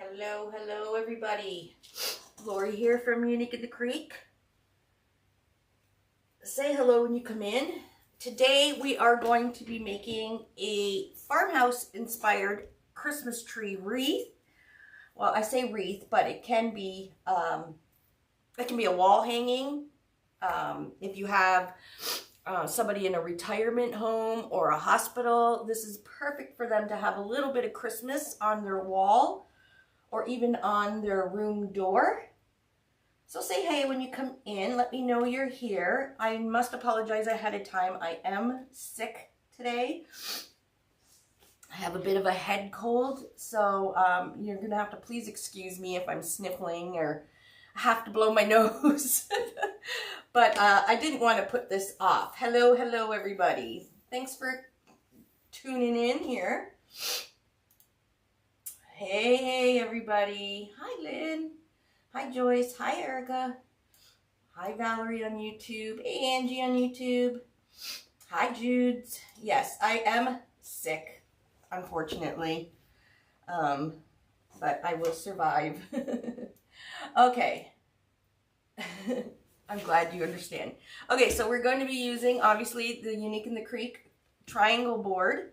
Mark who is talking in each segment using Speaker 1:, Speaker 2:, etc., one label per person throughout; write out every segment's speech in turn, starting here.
Speaker 1: Hello everybody. Lori here from Unique in the Creek. Say hello when you come in. Today we are going to be making a farmhouse inspired Christmas tree wreath. Well, I say wreath, but it can be a wall hanging. If you have somebody in a retirement home or a hospital, this is perfect for them to have a little bit of Christmas on their wall or even on their room door. So say hey when you come in. Let me know you're here. I must apologize ahead of time. I am sick today. I have a bit of a head cold, so you're going to have to please excuse me if I'm sniffling or have to blow my nose. But I didn't want to put this off. Hello everybody. Thanks for tuning in here. Hey everybody. Hi Lynn. Hi Joyce. Hi Erica. Hi Valerie on YouTube. Hey Angie on YouTube. Hi Jude. Yes, I am sick, unfortunately. But I will survive. Okay. I'm glad you understand. Okay, so we're going to be using, obviously, the Unique in the Creek triangle board.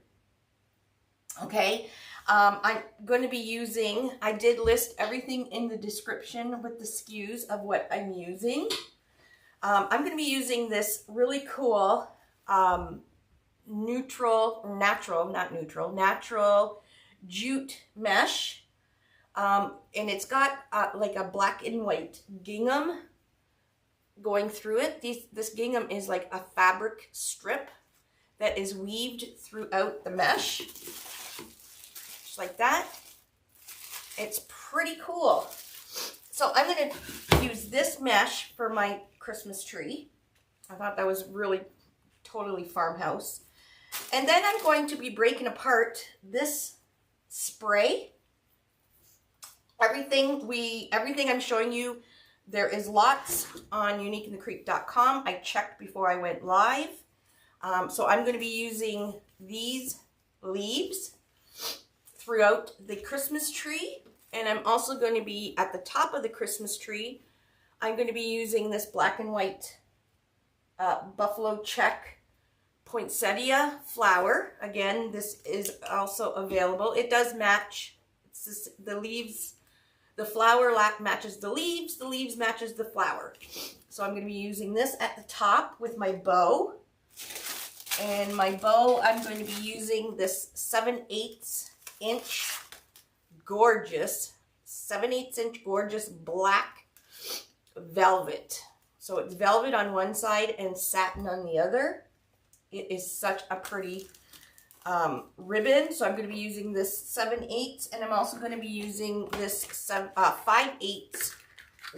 Speaker 1: Okay. I'm going to be using, I did list everything in the description with the SKUs of what I'm using. I'm going to be using this really cool natural jute mesh. And it's got like a black and white gingham going through it. This gingham is like a fabric strip that is weaved throughout the mesh. Like that. It's pretty cool. So I'm going to use this mesh for my Christmas tree. I thought that was really totally farmhouse. And then I'm going to be breaking apart this spray. Everything I'm showing you, there is lots on uniqueinthecreek.com. I checked before I went live. So I'm going to be using these leaves throughout the Christmas tree, and I'm also going to be at the top of the Christmas tree. I'm going to be using this black and white buffalo check poinsettia flower. Again, this is also available. It does match. It's just the leaves. The flower matches the leaves matches the flower. So I'm going to be using this at the top with my bow. And my bow, I'm going to be using this 7/8 inch gorgeous 7/8 inch gorgeous black velvet. So it's velvet on one side and satin on the other. It is such a pretty ribbon. So I'm going to be using this 7/8, and I'm also going to be using this 5/8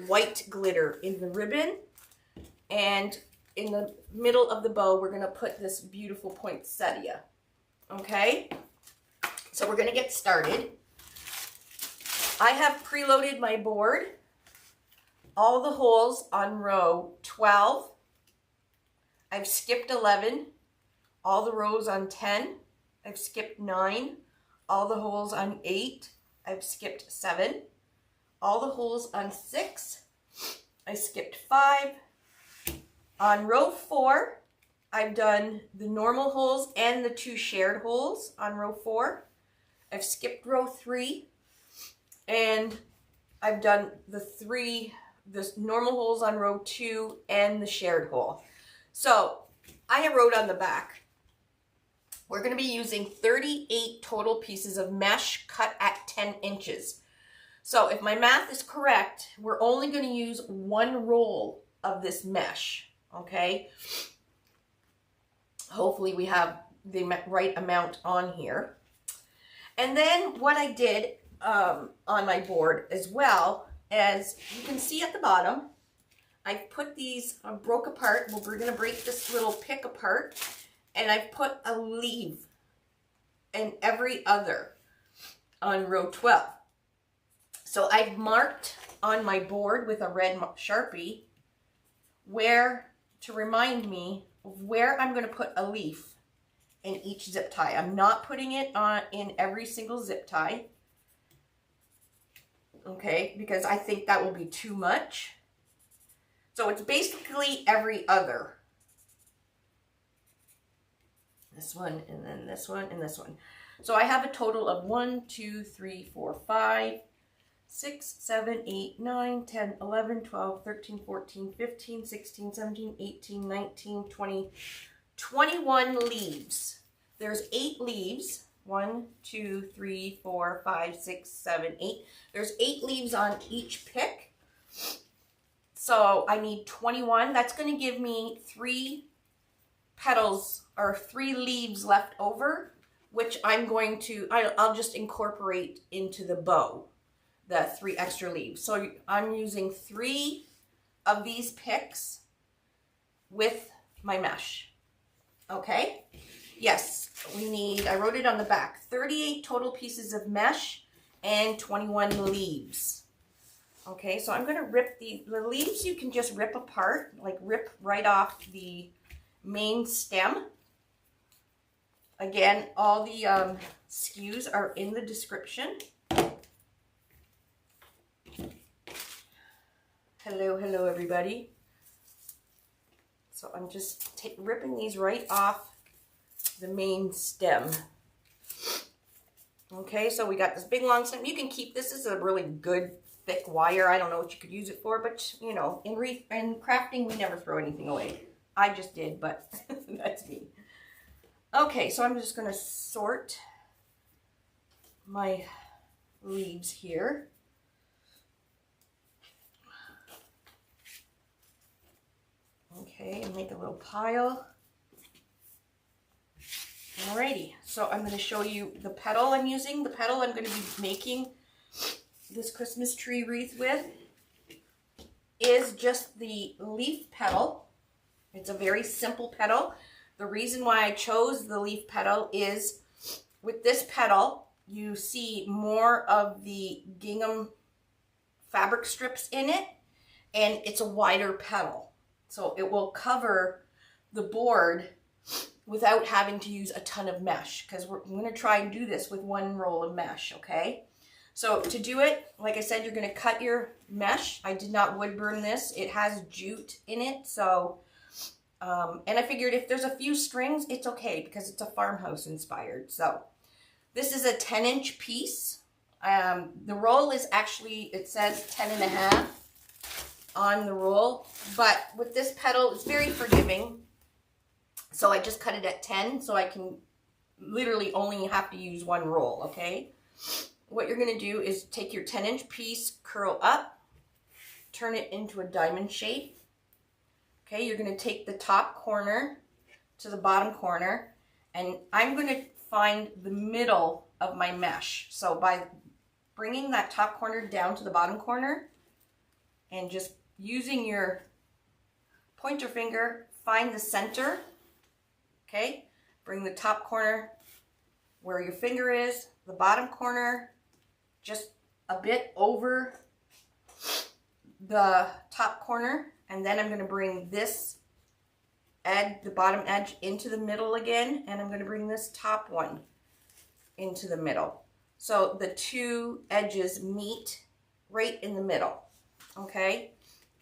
Speaker 1: white glitter in the ribbon. And in the middle of the bow, we're going to put this beautiful poinsettia. Okay? So we're going to get started. I have preloaded my board. All the holes on row 12. I've skipped 11. All the rows on 10. I've skipped 9. All the holes on 8. I've skipped 7. All the holes on 6. I skipped 5. On row 4, I've done the normal holes and the 2 shared holes on row 4. I've skipped row 3, and I've done the normal holes on row 2 and the shared hole. So I have wrote on the back, we're going to be using 38 total pieces of mesh cut at 10 inches. So if my math is correct, we're only going to use 1 roll of this mesh, okay? Hopefully we have the right amount on here. And then what I did on my board as well, as you can see at the bottom, I put these, broke apart. Well, we're going to break this little pick apart, and I've put a leaf in every other on row 12. So I've marked on my board with a red Sharpie to remind me of where I'm going to put a leaf in each zip tie. I'm not putting it on in every single zip tie. okay, because I think that will be too much. So it's basically every other. This one, and then this one, and this one. So I have a total of 1, 2, 3, 4, 5, 6, 7, 8, 9, 10, 11, 12, 13, 14, 15, 16, 17, 18, 19, 20, 21 leaves. There's 8 leaves. 1, 2, 3, 4, 5, 6, 7, 8. There's 8 leaves on each pick. So I need 21. That's going to give me 3 petals or 3 leaves left over, which I'm going to, I'll just incorporate into the bow, the 3 extra leaves. So I'm using 3 of these picks with my mesh. Okay? Yes, we need, I wrote it on the back, 38 total pieces of mesh and 21 leaves. Okay, so I'm going to rip the leaves. You can just rip apart, like rip right off the main stem. Again, all the SKUs are in the description. Hello everybody. So I'm just ripping these right off the main stem. Okay, so we got this big long stem. You can keep this. This is a really good thick wire. I don't know what you could use it for, but you know, in crafting, we never throw anything away. I just did, but that's me. Okay, so I'm just going to sort my leaves here. Okay, and make a little pile. Alrighty, so I'm going to show you the petal I'm using. The petal I'm going to be making this Christmas tree wreath with is just the leaf petal. It's a very simple petal. The reason why I chose the leaf petal is with this petal, you see more of the gingham fabric strips in it, and it's a wider petal. So it will cover the board without having to use a ton of mesh, because I'm going to try and do this with 1 roll of mesh, okay? So to do it, like I said, you're going to cut your mesh. I did not wood burn this. It has jute in it, so, and I figured if there's a few strings, it's okay, because it's a farmhouse inspired. So this is a 10-inch piece. The roll is actually, it says 10.5 on the roll, but with this petal, it's very forgiving. So I just cut it at 10, so I can literally only have to use 1 roll, okay? What you're going to do is take your 10-inch piece, curl up, turn it into a diamond shape. Okay, you're going to take the top corner to the bottom corner, and I'm going to find the middle of my mesh. So by bringing that top corner down to the bottom corner and just using your pointer finger, find the center. Okay, bring the top corner where your finger is, the bottom corner just a bit over the top corner, and then I'm going to bring this edge, the bottom edge, into the middle again, and I'm going to bring this top one into the middle. So the 2 edges meet right in the middle, okay?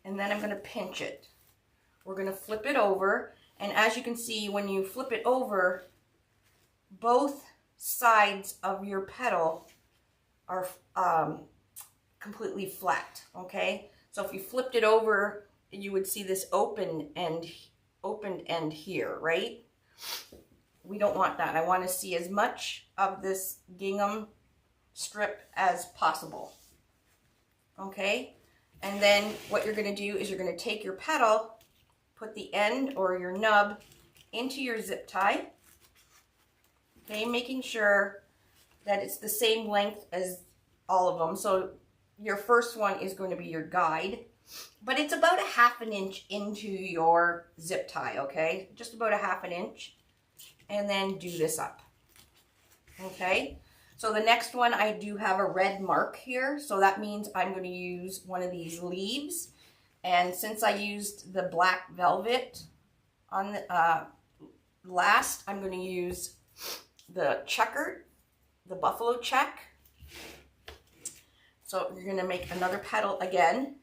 Speaker 1: And then I'm going to pinch it. We're going to flip it over. And as you can see, when you flip it over, both sides of your petal are completely flat, okay? So if you flipped it over, you would see this open end here, right? We don't want that. I want to see as much of this gingham strip as possible, okay? And then what you're going to do is you're going to take your petal, put the end or your nub into your zip tie, okay, making sure that it's the same length as all of them. So your first one is going to be your guide, but it's about 1/2 inch into your zip tie, okay, just about 1/2 inch, and then do this up, okay. So the next one, I do have a red mark here, so that means I'm going to use one of these leaves. And since I used the black velvet on the last, I'm going to use the checkered, the buffalo check So you're going to make another petal again.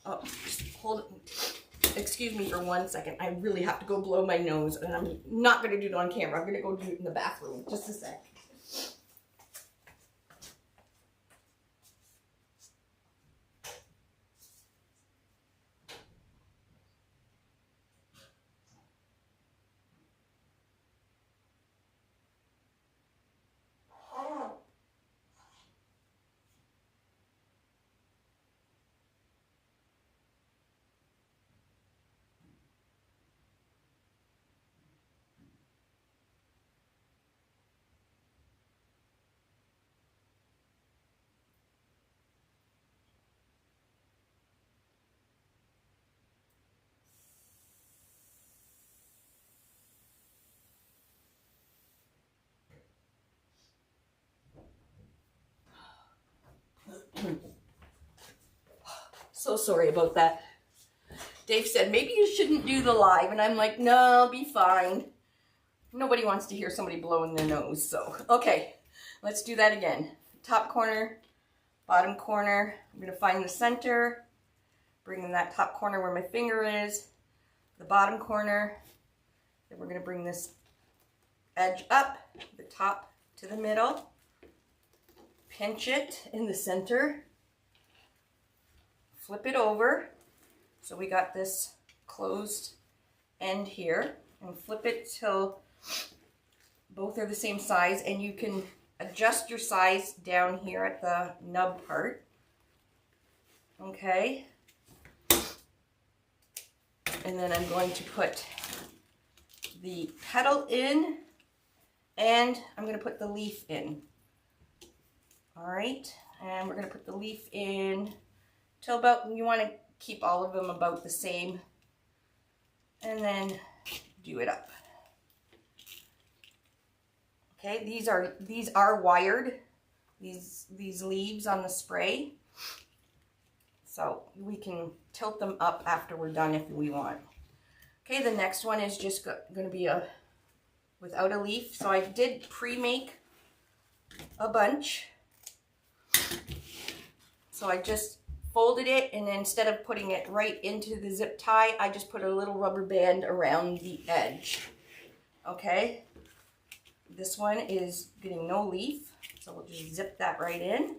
Speaker 1: Oh, just hold it. Excuse me for 1 second. I really have to go blow my nose, and I'm not going to do it on camera. I'm going to go do it in the bathroom. Just a sec. So sorry about that. Dave said, maybe you shouldn't do the live. And I'm like, no, I'll be fine. Nobody wants to hear somebody blowing their nose. So, okay, let's do that again. Top corner, bottom corner. I'm going to find the center, bring in that top corner where my finger is, the bottom corner. Then we're going to bring this edge up, the top to the middle, pinch it in the center, flip it over. So we got this closed end here, and flip it till both are the same size, and you can adjust your size down here at the nub part. Okay. And then I'm going to put the petal in, and I'm going to put the leaf in. All right, and we're going to put the leaf in till about, you want to keep all of them about the same, and then do it up. Okay, these are wired, these leaves on the spray, so we can tilt them up after we're done if we want. Okay, the next one is just going to be without a leaf. So I did pre-make a bunch. So I just folded it, and then instead of putting it right into the zip tie, I just put a little rubber band around the edge. Okay, this one is getting no leaf, so we'll just zip that right in.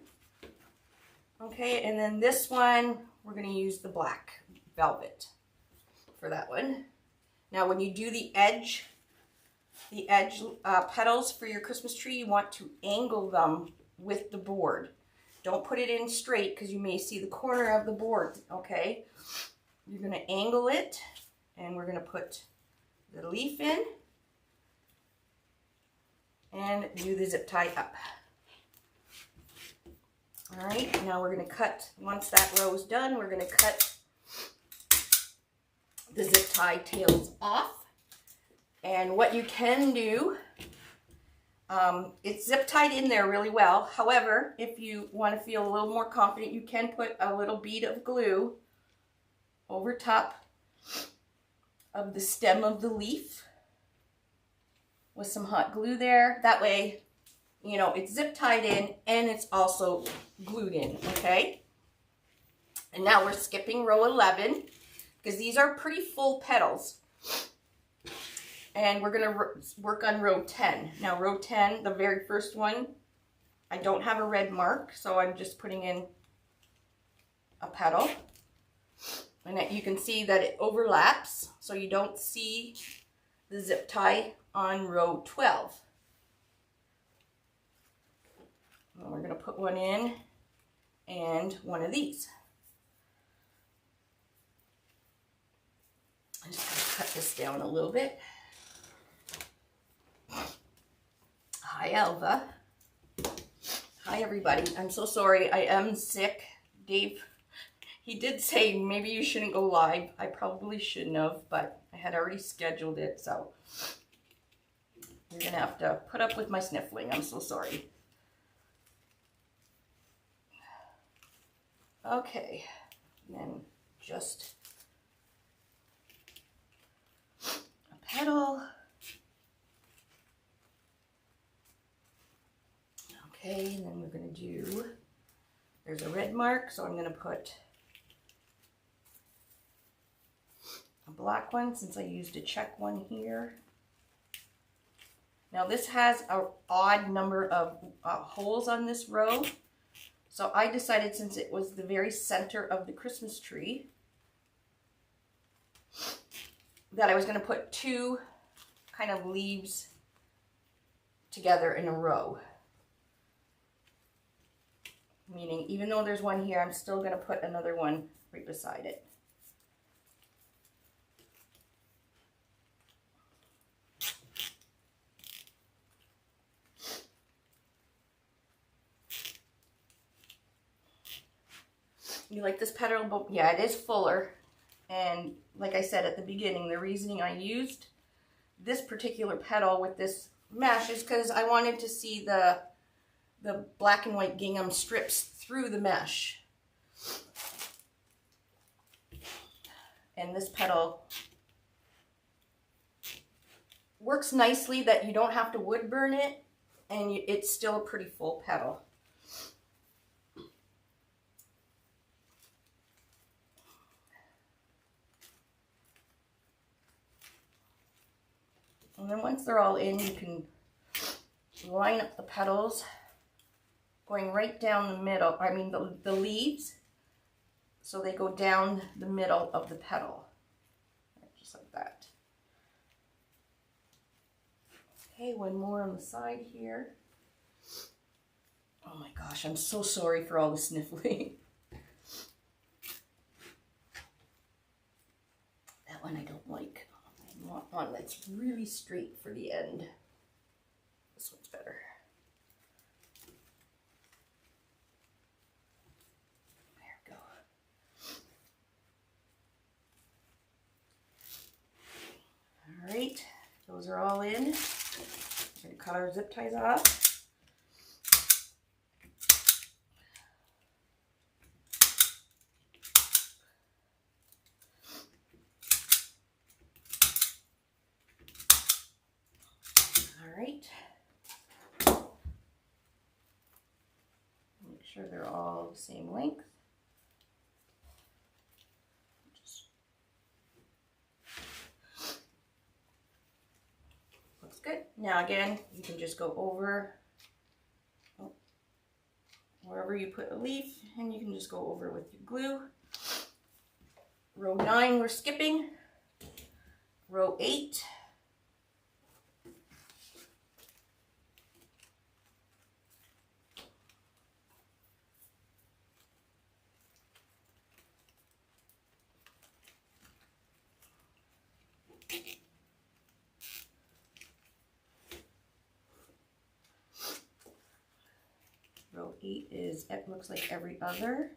Speaker 1: Okay, and then this one, we're going to use the black velvet for that one. Now when you do the edge petals for your Christmas tree, you want to angle them with the board. Don't put it in straight because you may see the corner of the board, okay? You're going to angle it, and we're going to put the leaf in and do the zip tie up. All right, now we're going to cut, once that row is done, we're going to cut the zip tie tails off. And what you can do, it's zip tied in there really well. However, if you want to feel a little more confident, you can put a little bead of glue over top of the stem of the leaf with some hot glue there. That way, you know, it's zip tied in and it's also glued in, okay? And now we're skipping row 11 because these are pretty full petals. And we're going to work on row 10. Now row 10, the very first one, I don't have a red mark, so I'm just putting in a petal. And you can see that it overlaps, so you don't see the zip tie on row 12. And we're going to put one in and one of these. I'm just going to cut this down a little bit. Hi, Alva. Hi, everybody. I'm so sorry. I am sick. Dave, he did say maybe you shouldn't go live. I probably shouldn't have, but I had already scheduled it, so you're going to have to put up with my sniffling. I'm so sorry. Okay, and then just a petal. Okay, and then we're going to do There's a red mark, so I'm going to put a black one since I used a check one here. Now this has an odd number of holes on this row. So I decided, since it was the very center of the Christmas tree, that I was going to put two kind of leaves together in a row. Meaning, even though there's one here, I'm still going to put another one right beside it. You like this petal? Yeah, it is fuller. And like I said at the beginning, the reasoning I used this particular petal with this mesh is because I wanted to see the black and white gingham strips through the mesh. And this petal works nicely that you don't have to wood burn it, and it's still a pretty full petal. And then once they're all in, you can line up the petals, going right down the middle, I mean the leaves, so they go down the middle of the petal, just like that. Okay, one more on the side here. Oh my gosh, I'm so sorry for all the sniffling. That one I don't like. I want one that's really straight for the end. This one's better. There we go. All right, those are all in. We're going to cut our zip ties off. Make sure they're all the same length. Looks good. Now again, you can just go over wherever you put a leaf, and you can just go over with your glue. Row 9 we're skipping. Row 8. Row 8 is, it looks like every other.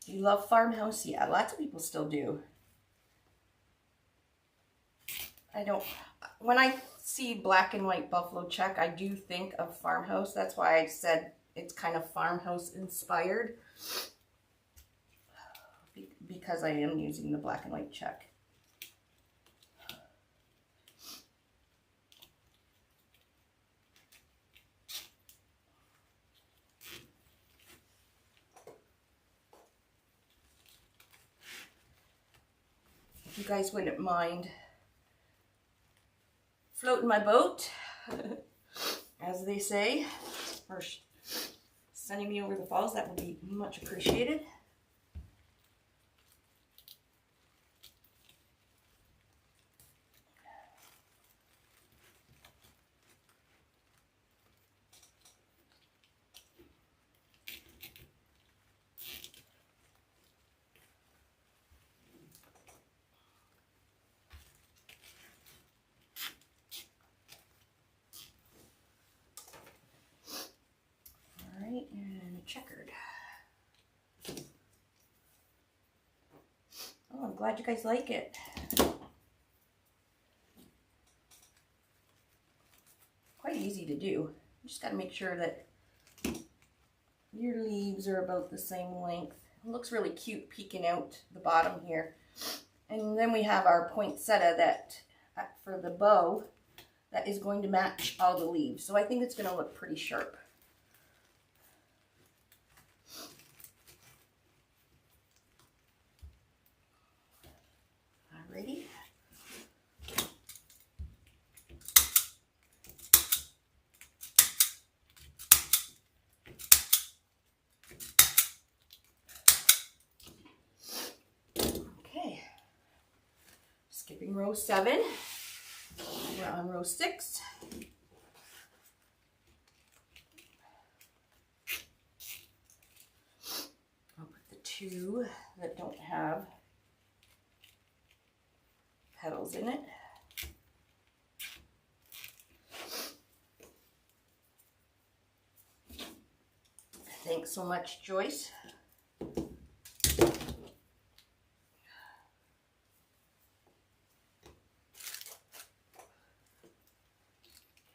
Speaker 1: Do you love Farmhouse? Yeah, lots of people still do. I don't, when I see black and white buffalo check, I do think of Farmhouse. That's why I said it's kind of Farmhouse inspired, because I am using the black and white check. If you guys wouldn't mind floating my boat, as they say, or sending me over the falls, that would be much appreciated. And checkered. Oh, I'm glad you guys like it. Quite easy to do. You just got to make sure that your leaves are about the same length It looks really cute peeking out the bottom here. And then we have our poinsettia that, for the bow, that is going to match all the leaves. So I think it's going to look pretty sharp. Alrighty. Okay. Skipping row 7. We're on row 6. I'll put the 2 that don't have petals in it. Thanks so much, Joyce.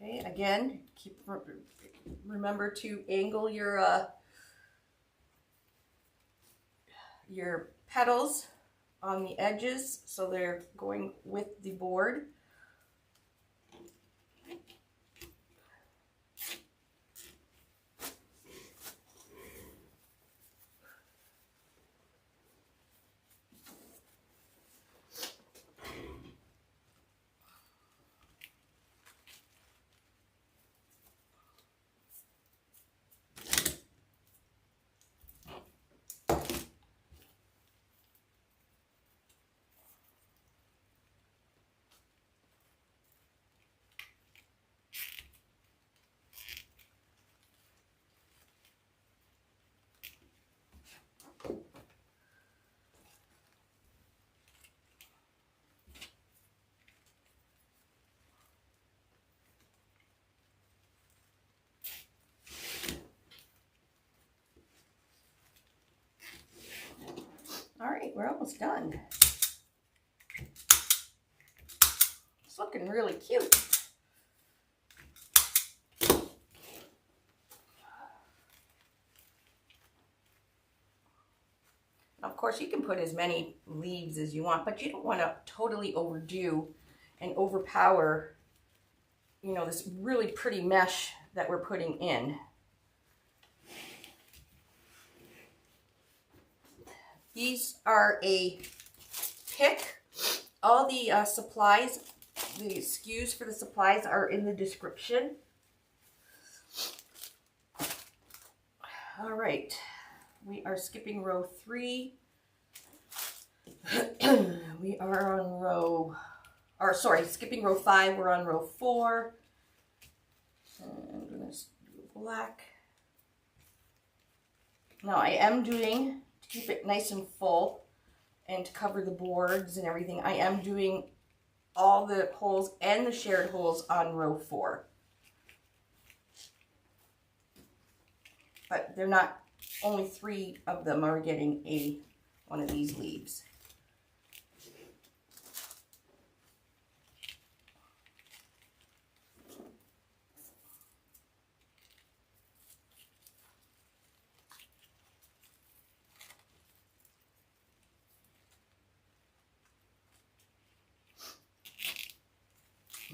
Speaker 1: Okay, again, remember to angle your petals on the edges so they're going with the board. All right, we're almost done. It's looking really cute. Of course, you can put as many leaves as you want, but you don't want to totally overdo and overpower, you know, this really pretty mesh that we're putting in. These are a pick. All the supplies, the SKUs for the supplies are in the description. All right, we are skipping row 3. We are on skipping row 5. We're on row 4. And I'm gonna do black. Now I am doing, to keep it nice and full and to cover the boards and everything, I am doing all the holes and the shared holes on row 4. But they're not, only 3 of them are getting one of these leaves.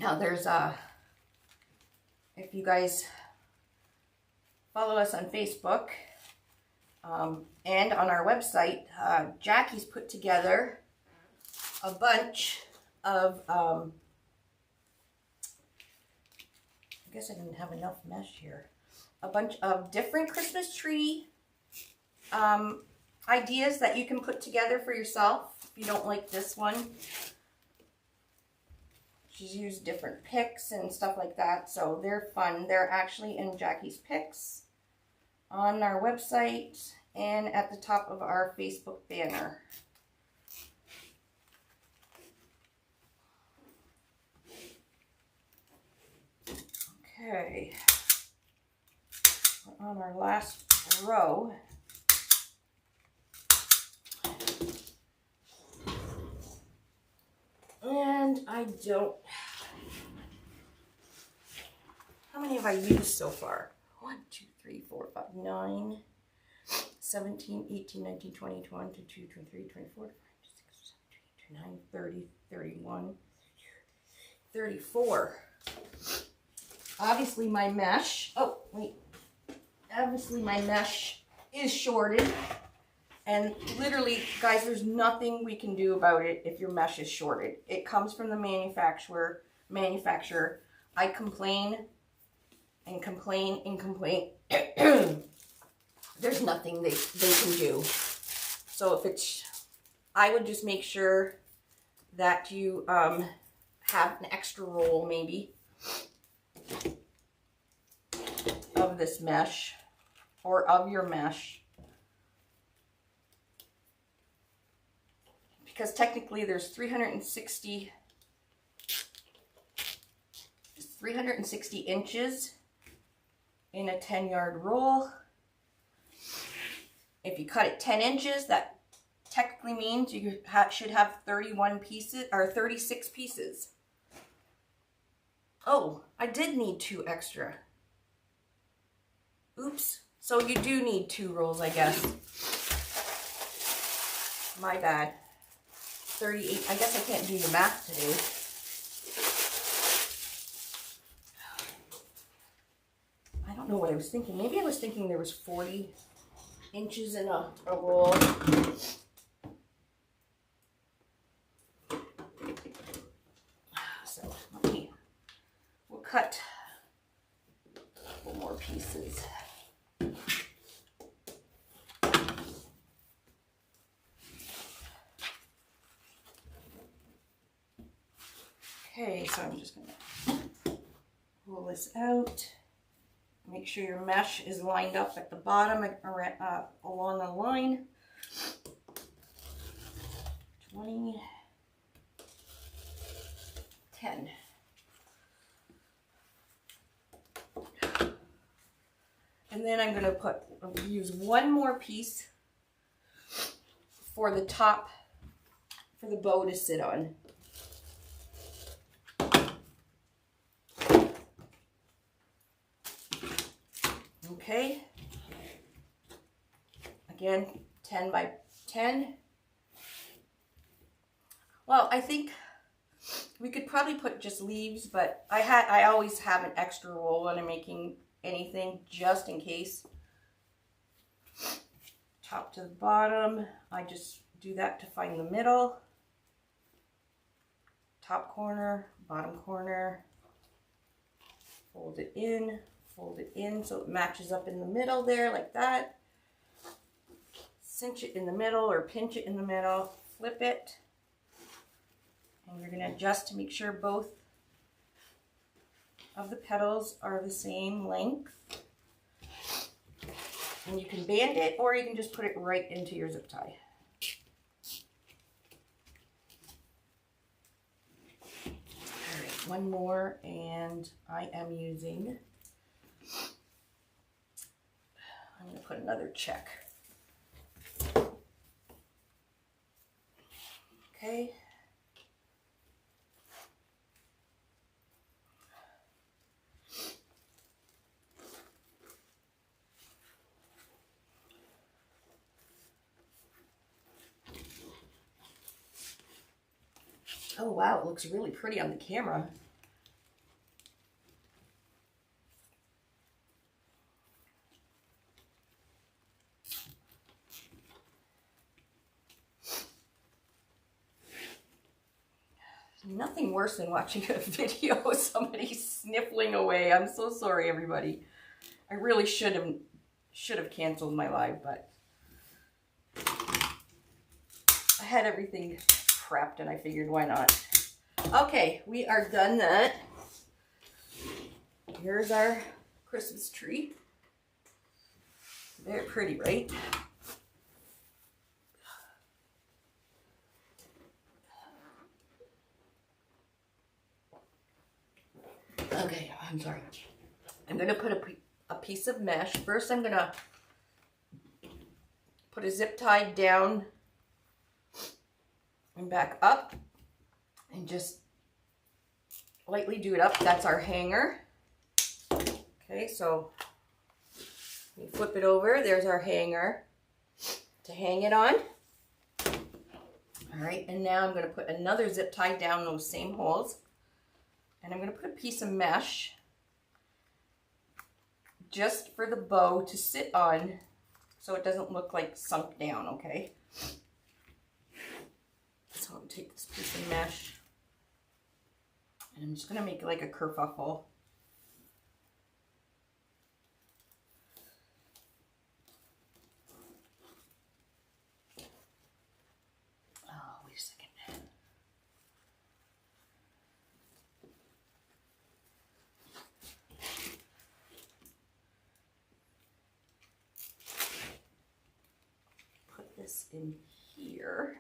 Speaker 1: Now there's if you guys follow us on Facebook and on our website, Jackie's put together a bunch of, I guess I didn't have enough mesh here, a bunch of different Christmas tree ideas that you can put together for yourself if you don't like this one. She's used different picks and stuff like that, so they're fun. They're actually in Jackie's Picks on our website and at the top of our Facebook banner. Okay, we're on our last row. And I don't, how many have I used so far? 1, 2, 3, 4, 5, 9, 17, 18, 19, 20, 21, 22, 23, 24, 25, 26, 27, 29, 30, 31, 34. Obviously my mesh, oh wait, obviously my mesh is shorted, and literally guys, there's nothing we can do about it if your mesh is shorted. It comes from the manufacturer. I complain and complain and complain. There's nothing they can do. So if it's, I would just make sure that you have an extra roll maybe of this mesh or of your mesh, because technically there's 360 inches in a 10-yard roll. If you cut it 10 inches, that technically means you should have 31 pieces or 36 pieces. Oh, I did need 2 extra. Oops. So you do need 2 rolls, I guess. My bad. 38. I guess I can't do the math today. I don't know what I was thinking. Maybe I was thinking there was 40 inches in a roll. So we'll cut a couple more pieces. Okay, so I'm just gonna pull this out. Make sure your mesh is lined up at the bottom along the line. 20, 10. And then I'm going to use one more piece for the top, for the bow to sit on. Okay, again, 10 by 10. Well, I think we could probably put just leaves, but I always have an extra roll when I'm making anything, just in case. Top to the bottom, I just do that to find the middle. Top corner, bottom corner, fold it in so it matches up in the middle there, like that. Cinch it in the middle or pinch it in the middle, flip it, and you're going to adjust to make sure both of the petals are the same length. And you can band it, or you can just put it right into your zip tie. All right, one more, and I am using, I'm going to put another check. Okay. Oh wow, it looks really pretty on the camera. Nothing worse than watching a video of somebody sniffling away. I'm so sorry, everybody. I really should have canceled my live, but I had everything prepped and I figured why not. Okay, we are done that. Here's our Christmas tree. Very pretty, right? Okay, I'm sorry. I'm going to put a piece of mesh. First, I'm going to put a zip tie down and back up and just lightly do it up. That's our hanger. Okay, so we flip it over. There's our hanger. to hang it on. All right, and now I'm going to put another zip tie down those same holes. And I'm going to put a piece of mesh just for the bow to sit on so it doesn't look like sunk down, okay? So I'll take this piece of mesh and I'm just going to make it like a kerfuffle. Oh, wait a second. Put this in here.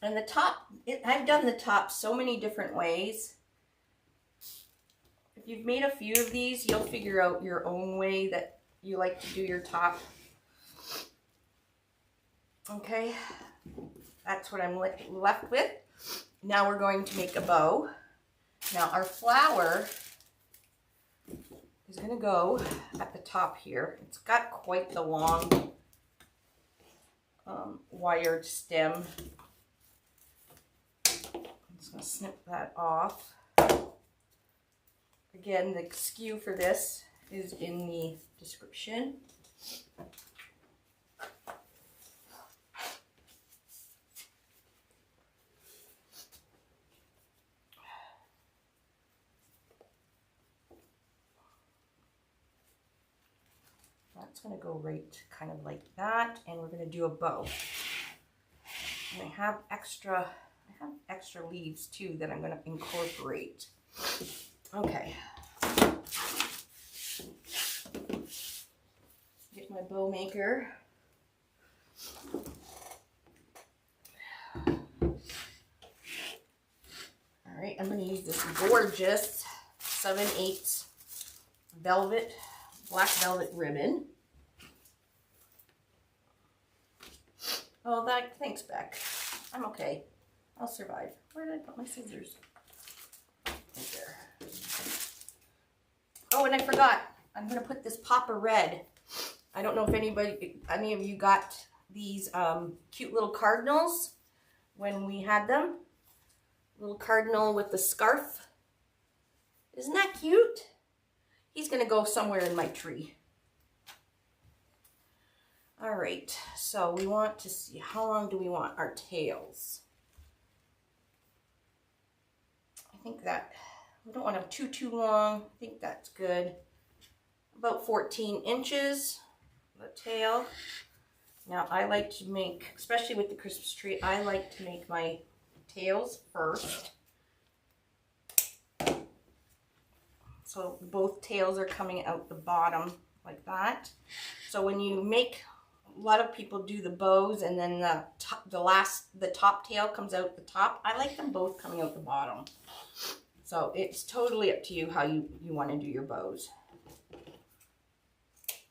Speaker 1: And the top, I've done the top so many different ways. If you've made a few of these, you'll figure out your own way that you like to do your top. Okay, that's what I'm left with. Now we're going to make a bow. Now our flower is going to go at the top here. It's got quite the long wired stem. I'm just going to snip that off. Again, the SKU for this is in the description. That's going to go right kind of like that, and we're going to do a bow. And I have extra leaves too that I'm going to incorporate. Okay. Get my bow maker. All right, I'm going to use this gorgeous 7/8 velvet, black velvet ribbon. Oh, thanks, Beck. I'm okay. I'll survive. Where did I put my scissors? Right there. Oh, and I forgot. I'm going to put this pop of red. I don't know if any of you got these cute little cardinals when we had them. Little cardinal with the scarf. Isn't that cute? He's going to go somewhere in my tree. All right, so we want to see how long do we want our tails. I think that we don't want them too long. I think that's good. About 14 inches, the tail. Now I like to make, especially with the Christmas tree, I like to make my tails first. So both tails are coming out the bottom like that. So when you make, a lot of people do the bows and then the top tail comes out the top. I like them both coming out the bottom. So it's totally up to you how you want to do your bows.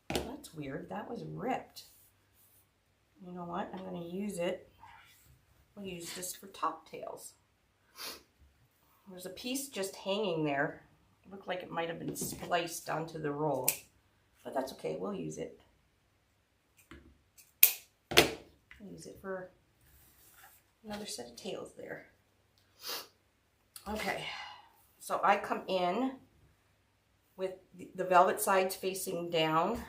Speaker 1: That's weird. That was ripped. You know what? I'm going to use it. We'll use this for top tails. There's a piece just hanging there. It looked like it might have been spliced onto the roll. But that's okay. We'll use it. We'll use it for another set of tails there. Okay. So I come in with the velvet sides facing down.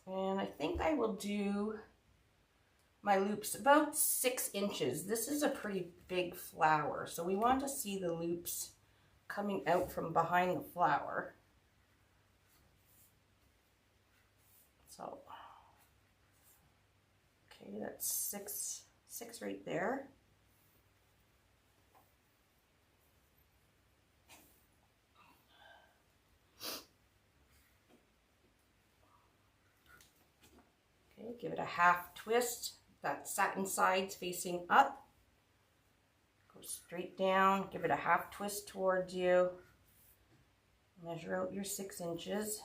Speaker 1: And I think I will do my loops about 6 inches. This is a pretty big flower, so we want to see the loops coming out from behind the flower. So, okay, that's six right there. Okay, give it a half twist. That satin sides facing up. Go straight down, give it a half twist towards you. Measure out your 6 inches.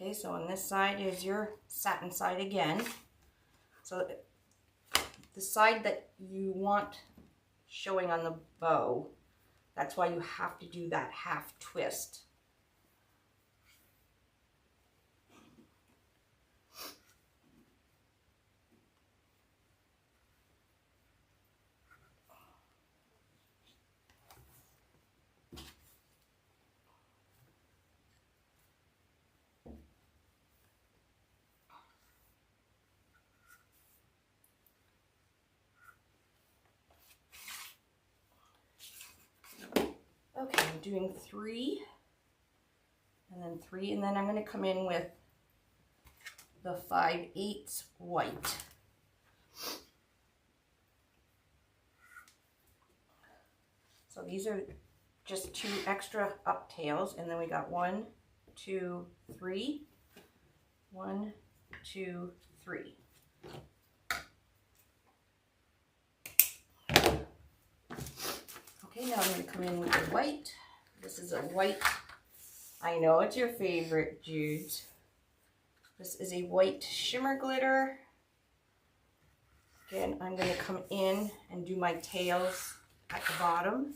Speaker 1: Okay, so on this side is your satin side again. So the side that you want showing on the bow, that's why you have to do that half twist. Okay, I'm doing 3 and then 3, and then I'm going to come in with the 5/8 white. So these are just 2 extra up tails, and then we got 1, 2, 3, 1, 2, 3. Okay, now I'm going to come in with the white. This is a white. I know it's your favorite, Jude. This is a white shimmer glitter. Again, I'm going to come in and do my tails at the bottom.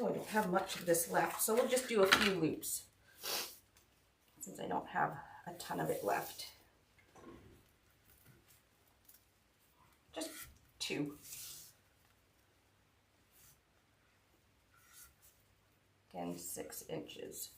Speaker 1: Oh, I don't have much of this left, so we'll just do a few loops since I don't have a ton of it left. Just 2. Again, 6 inches.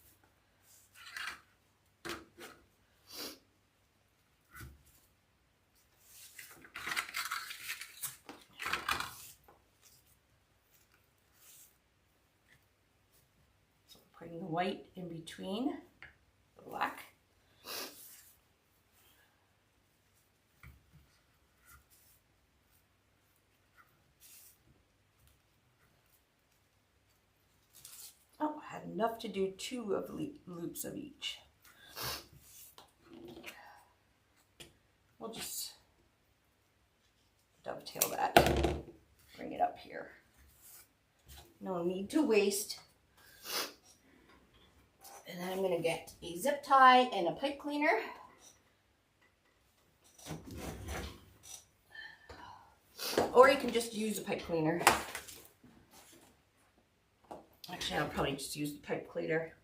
Speaker 1: So putting the white in between the black. Oh, I had enough to do 2 of loops of each. We'll just dovetail that, bring it up here. No need to waste. And then I'm going to get a zip tie and a pipe cleaner. Or you can just use a pipe cleaner. Actually, I'll probably just use the pipe cleaner.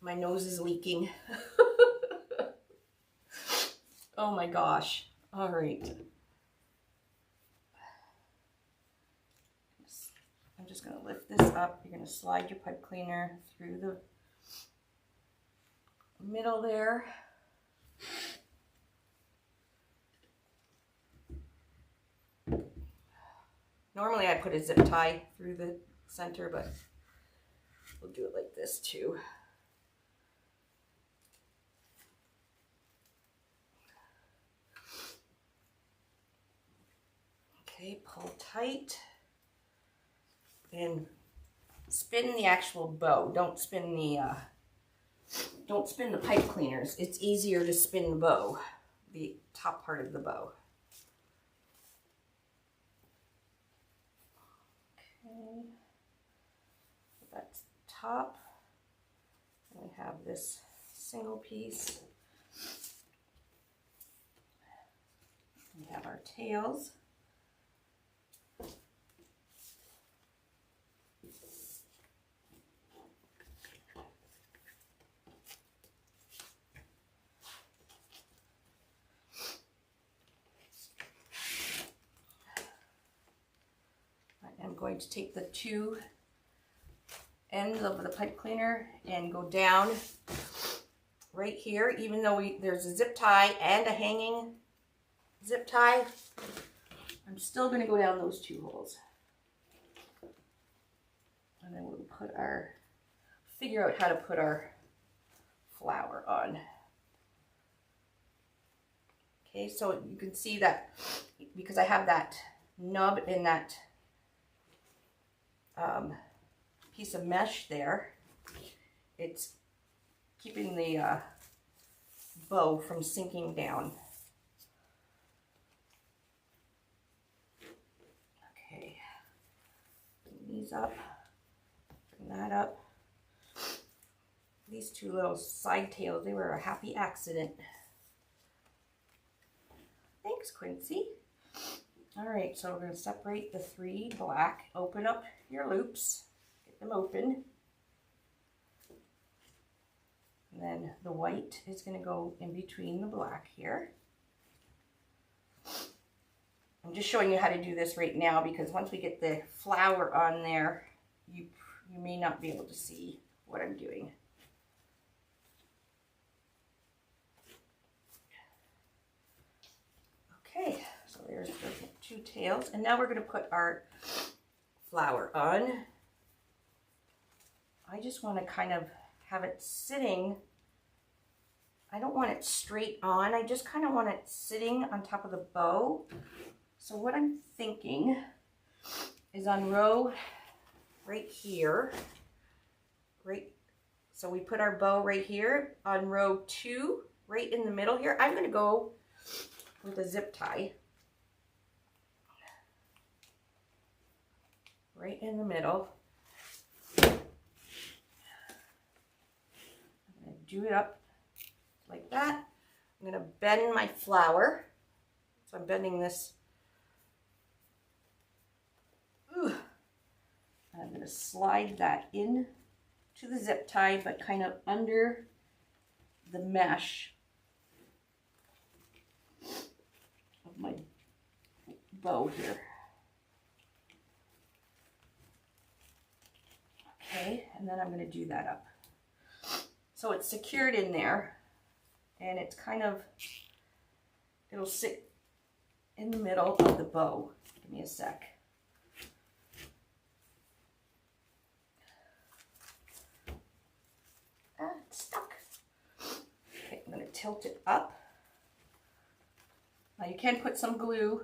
Speaker 1: My nose is leaking. Oh my gosh. All right. I'm just going to lift this up. You're going to slide your pipe cleaner through the middle there. Normally I put a zip tie through the center, but we'll do it like this too. Okay, pull tight and spin the actual bow. Don't spin the pipe cleaners. It's easier to spin the bow, the top part of the bow. Okay, so that's the top. And we have this single piece. We have our tails. I'm going to take the 2 ends of the pipe cleaner and go down right here. Even though there's a zip tie and a hanging zip tie, I'm still going to go down those 2 holes. And then we'll put figure out how to put our flower on. Okay, so you can see that because I have that nub in that piece of mesh there, it's keeping the bow from sinking down. these up, bring that up. These two little side tails, they were a happy accident. Thanks, Quincy. All right, so we're going to separate the 3 black. Open up your loops, get them open. And then the white is going to go in between the black here. I'm just showing you how to do this right now because once we get the flower on there, you may not be able to see what I'm doing. Okay, so there's the 2 tails, and now we're going to put our flower on. I just want to kind of have it sitting. I don't want it straight on. I just kind of want it sitting on top of the bow. So what I'm thinking is on row right here, so we put our bow right here on row 2, right in the middle here. I'm going to go with a zip tie right in the middle. I'm going to do it up like that. I'm going to bend my flower. So I'm bending this. Ooh. I'm going to slide that in to the zip tie, but kind of under the mesh of my bow here. Okay, and then I'm going to do that up. So it's secured in there, and it's kind of, it'll sit in the middle of the bow. Give me a sec. It's stuck. Okay, I'm going to tilt it up. Now you can put some glue.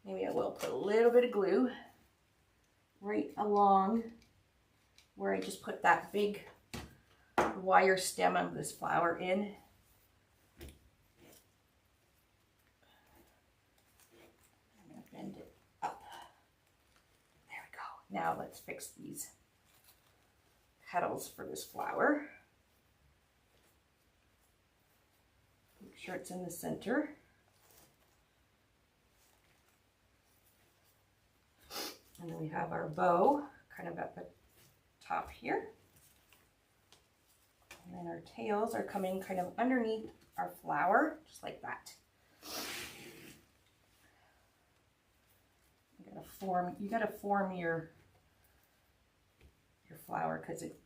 Speaker 1: Maybe I will put a little bit of glue right along where I just put that big wire stem of this flower in. I'm going to bend it up. There we go. Now let's fix these petals for this flower. Make sure it's in the center. And then we have our bow kind of at the top here. And then our tails are coming kind of underneath our flower, just like that. You gotta form your flower because it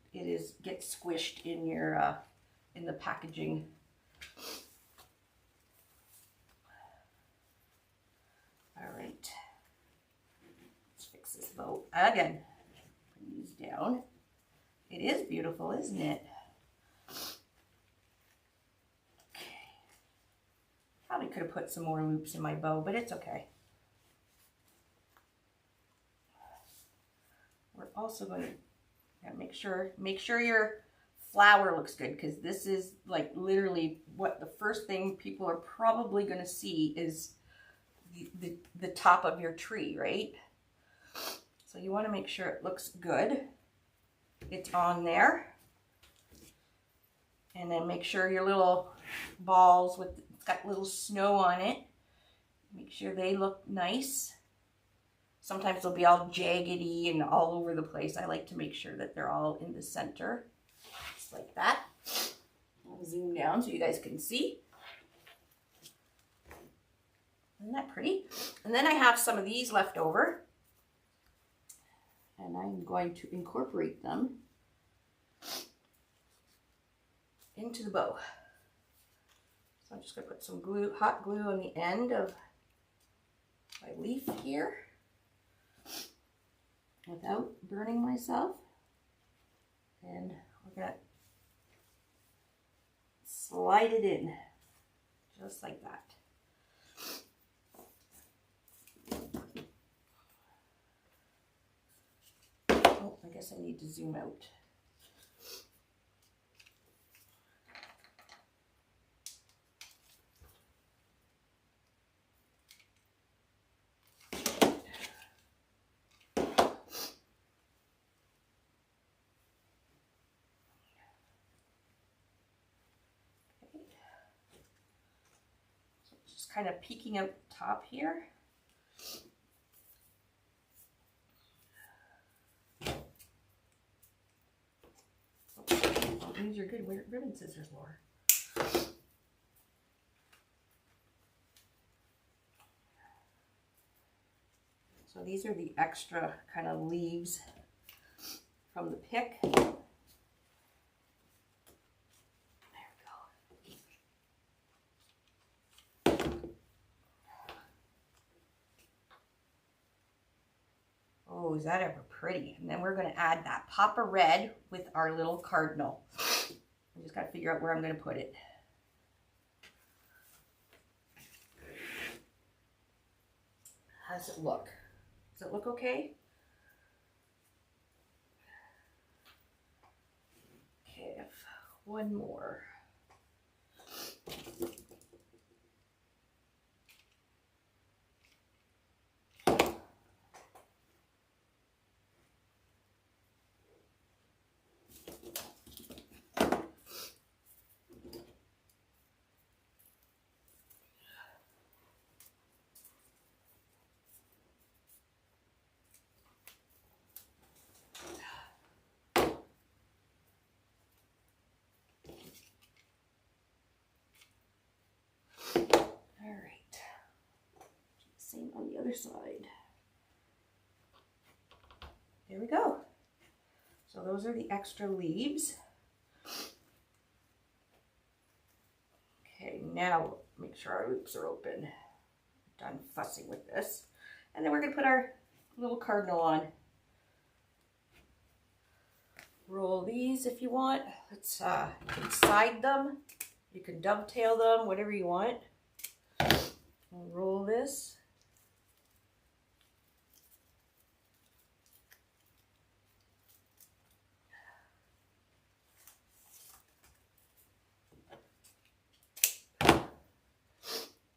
Speaker 1: gets squished in your in the packaging. All right, let's fix this bow again. Bring these down. It is beautiful, isn't it? Okay. Probably could have put some more loops in my bow, but it's okay. We're also going to make sure your flower looks good, because this is like literally what the first thing people are probably going to see is the top of your tree, right? So you want to make sure it looks good. It's on there. And then make sure your little balls it's got little snow on it. Make sure they look nice. Sometimes they'll be all jaggedy and all over the place. I like to make sure that they're all in the center. Just like that. I'll zoom down so you guys can see. Isn't that pretty? And then I have some of these left over. And I'm going to incorporate them into the bow. So I'm just going to put some glue, hot glue on the end of my leaf here without burning myself. And we're going to slide it in just like that. Oh, I guess I need to zoom out. kind of peeking out the top here. Oh, these are good ribbon scissors, Laura. So these are the extra kind of leaves from the pick. There we go. Oh, is that ever pretty? And then we're going to add that pop of red with our little cardinal. I just got to figure out where I'm going to put it. How does it look? Does it look okay? Okay, one more. Same on the other side. There we go. So those are the extra leaves. Okay, now make sure our loops are open. Done fussing with this. And then we're going to put our little cardinal on. Roll these if you want. Let's you can side them. You can dovetail them, whatever you want. We'll roll this.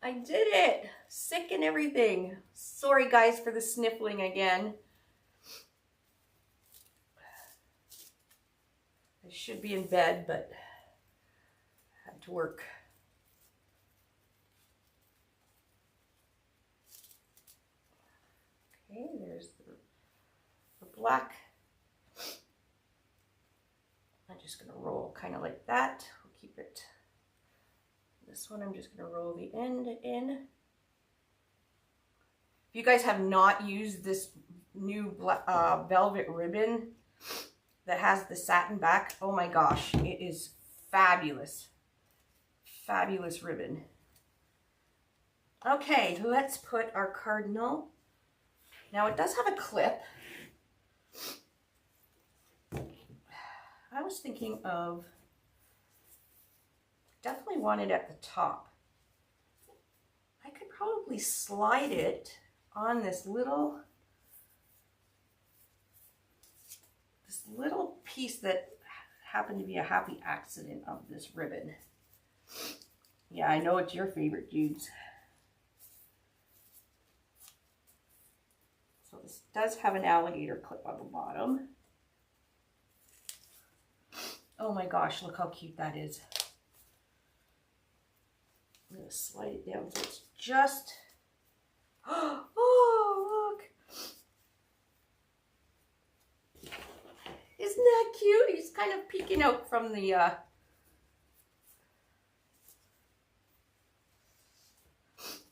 Speaker 1: I did it! Sick and everything. Sorry guys for the sniffling again. I should be in bed, but I had to work. Okay, there's the black. I'm just going to roll kind of like that. We'll keep it. This one I'm just going to roll the end in. If you guys have not used this new velvet ribbon that has the satin back, oh my gosh, it is fabulous. Fabulous ribbon. Okay, let's put our cardinal. Now it does have a clip. I was thinking of definitely want it at the top. I could probably slide it on this little piece that happened to be a happy accident of this ribbon. Yeah, I know it's your favorite, Judes. So this does have an alligator clip on the bottom. Oh my gosh, look how cute that is. I'm going to slide it down so it's just, oh look. Isn't that cute? He's kind of peeking out from the,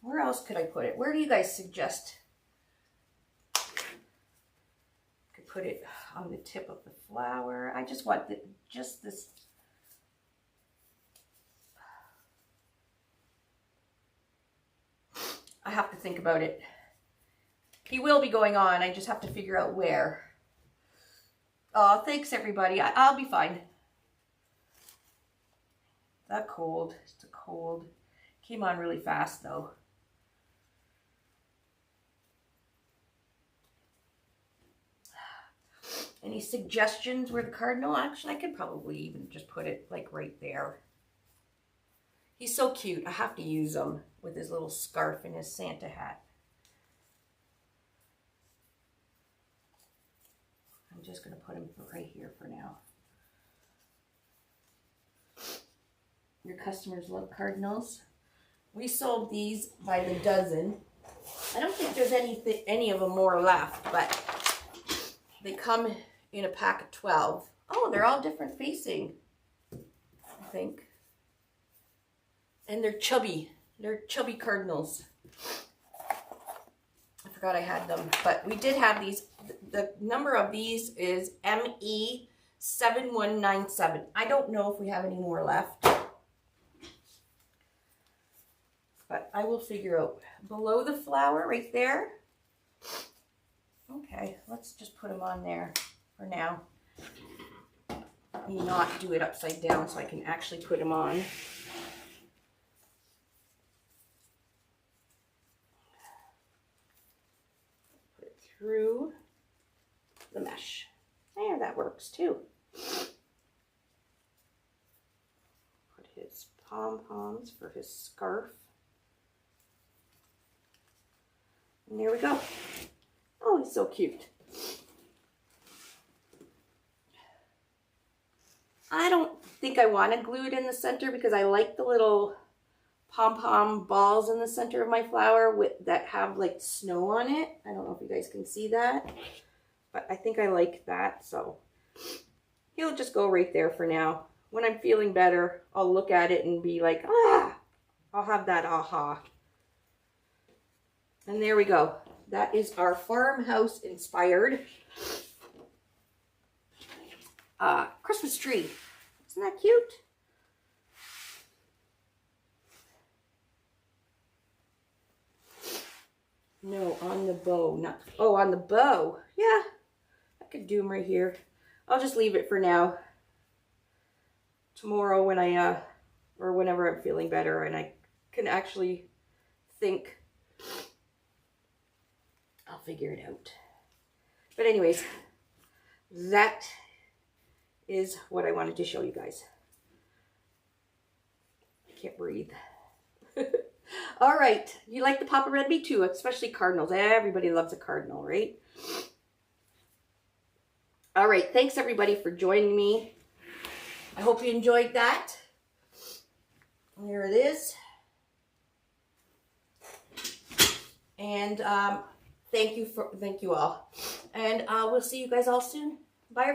Speaker 1: where else could I put it? Where do you guys suggest? Could put it on the tip of the flower. I just want just this. I have to think about it. He will be going on. I just have to figure out where. Oh, thanks everybody. I'll be fine. That cold. It's a cold. Came on really fast though. Any suggestions where the cardinal? Actually, I could probably even just put it like right there. He's so cute. I have to use him with his little scarf and his Santa hat. I'm just going to put him right here for now. Your customers love cardinals. We sold these by the dozen. I don't think there's any of them more left, but they come in a pack of 12. Oh, they're all different facing, I think. And they're chubby. They're chubby cardinals. I forgot I had them, but we did have these. The number of these is ME7197. I don't know if we have any more left, but I will figure out. Below the flower right there. Okay, let's just put them on there for now. Let me not do it upside down so I can actually put them on. Put it through the mesh. There, that works too. Put his pom-poms for his scarf. And there we go. Oh, he's so cute. I don't think I want to glue it in the center because I like the little pom-pom balls in the center of my flower that have like snow on it. I don't know if you guys can see that, but I think I like that. So he'll just go right there for now. When I'm feeling better, I'll look at it and be like, ah, I'll have that aha. And there we go. That is our farmhouse inspired Christmas tree. Isn't that cute? No, on the bow. Not, oh, on the bow. Yeah, I could do them right here. I'll just leave it for now. Tomorrow when I, or whenever I'm feeling better and I can actually think, I'll figure it out. But anyways, that is what I wanted to show you guys. I can't breathe. All right, you like the Papa Red Me too, especially cardinals. Everybody loves a cardinal, right? All right, thanks everybody for joining me. I hope you enjoyed that. There it is. And thank you all. And we'll see you guys all soon. Bye, everybody.